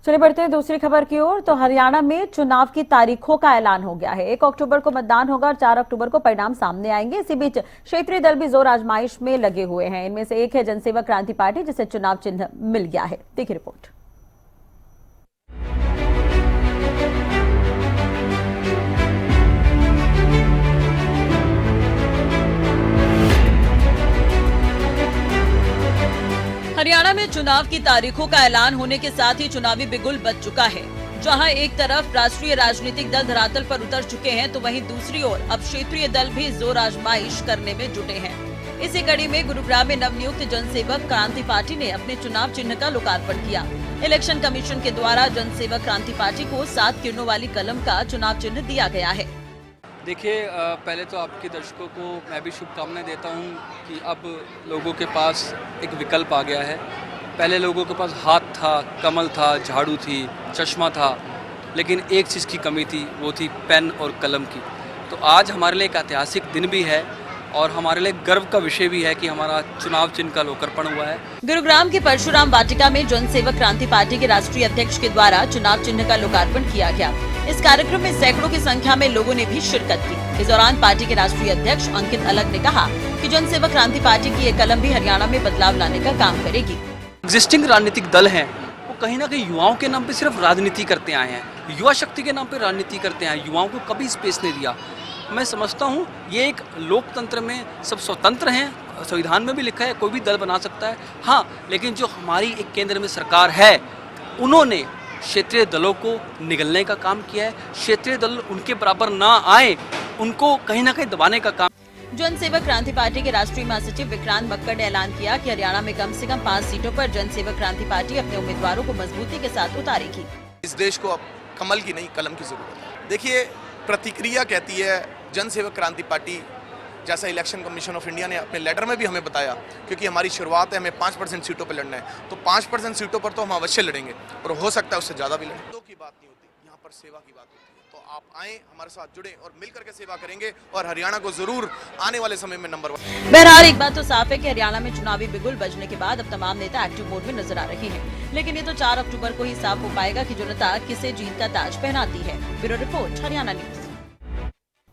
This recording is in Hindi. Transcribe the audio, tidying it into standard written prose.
चलिए बढ़ते हैं दूसरी खबर की ओर। तो हरियाणा में चुनाव की तारीखों का ऐलान हो गया है। 1 अक्टूबर को मतदान होगा और 4 अक्टूबर को परिणाम सामने आएंगे। इसी बीच क्षेत्रीय दल भी जोर आजमाइश में लगे हुए हैं। इनमें से एक है जनसेवक क्रांति पार्टी, जिसे चुनाव चिन्ह मिल गया है। देखिए रिपोर्ट। हरियाणा में चुनाव की तारीखों का ऐलान होने के साथ ही चुनावी बिगुल बज चुका है। जहां एक तरफ राष्ट्रीय राजनीतिक दल धरातल पर उतर चुके हैं, तो वहीं दूसरी ओर अब क्षेत्रीय दल भी जोर आजमाइश करने में जुटे हैं। इसी कड़ी में गुरुग्राम में नवनियुक्त जनसेवक क्रांति पार्टी ने अपने चुनाव चिन्ह का लोकार्पण किया। इलेक्शन कमीशन के द्वारा जनसेवक क्रांति पार्टी को 7 किरणों वाली कलम का चुनाव चिन्ह दिया गया है। देखिए, पहले तो आपके दर्शकों को मैं भी शुभकामनाएं देता हूं कि अब लोगों के पास एक विकल्प आ गया है। पहले लोगों के पास हाथ था, कमल था, झाड़ू थी, चश्मा था, लेकिन एक चीज़ की कमी थी, वो थी पेन और कलम की। तो आज हमारे लिए एक ऐतिहासिक दिन भी है और हमारे लिए गर्व का विषय भी है कि हमारा चुनाव चिन्ह का लोकार्पण हुआ है। गुरुग्राम के परशुराम वाटिका में जनसेवक क्रांति पार्टी के राष्ट्रीय अध्यक्ष के द्वारा चुनाव चिन्ह का लोकार्पण किया गया। इस कार्यक्रम में सैकड़ों की संख्या में लोगों ने भी शिरकत की। इस दौरान पार्टी के राष्ट्रीय अध्यक्ष अंकित अलग ने कहा कि जनसेवक क्रांति पार्टी की ये कलम भी हरियाणा में बदलाव लाने का काम करेगी। एग्जिस्टिंग राजनीतिक दल हैं, वो कहीं ना कहीं युवाओं के नाम पे सिर्फ राजनीति करते आए हैं, युवा शक्ति के नाम पे राजनीति करते हैं, युवाओं को कभी स्पेस नहीं दिया। मैं समझता हूँ ये एक लोकतंत्र में सब स्वतंत्र हैं, संविधान में भी लिखा है कोई भी दल बना सकता है। हाँ, लेकिन जो हमारी एक केंद्र में सरकार है, उन्होंने क्षेत्रीय दलों को निगलने का काम किया है। क्षेत्रीय दल उनके बराबर ना आए, उनको कहीं ना कहीं दबाने का काम। जनसेवक क्रांति पार्टी के राष्ट्रीय महासचिव विक्रांत मक्कड़ ने ऐलान किया कि हरियाणा में कम से कम 5 सीटों पर जनसेवक क्रांति पार्टी अपने उम्मीदवारों को मजबूती के साथ उतारेगी। इस देश को अब कमल की नहीं कलम की जरूरत है। देखिए, प्रतिक्रिया कहती है जनसेवक क्रांति पार्टी, जैसा इलेक्शन कमीशन ऑफ इंडिया ने अपने लेटर में भी हमें बताया, क्योंकि हमारी शुरुआत है, हमें 5% सीटों पर लड़ना है, तो 5% सीटों पर तो हम अवश्य लड़ेंगे और हो सकता है उससे ज़्यादा भी लड़ें। की बात नहीं होती, यहाँ पर सेवा की बात होती है। तो आप आएँ, हमारे साथ जुड़ें और मिलकर के सेवा करेंगे और हरियाणा को जरूर आने वाले समय में नंबर 1। बहरहाल एक बात तो साफ है कि हरियाणा में चुनावी बिगुल बजने के बाद अब तमाम नेता एक्टिव मोड में नजर आ रहे हैं। लेकिन ये तो 4 अक्टूबर को ही साफ हो पाएगा कि जनता किसे जीत का ताज पहनाती है। Bureau report, Haryana news.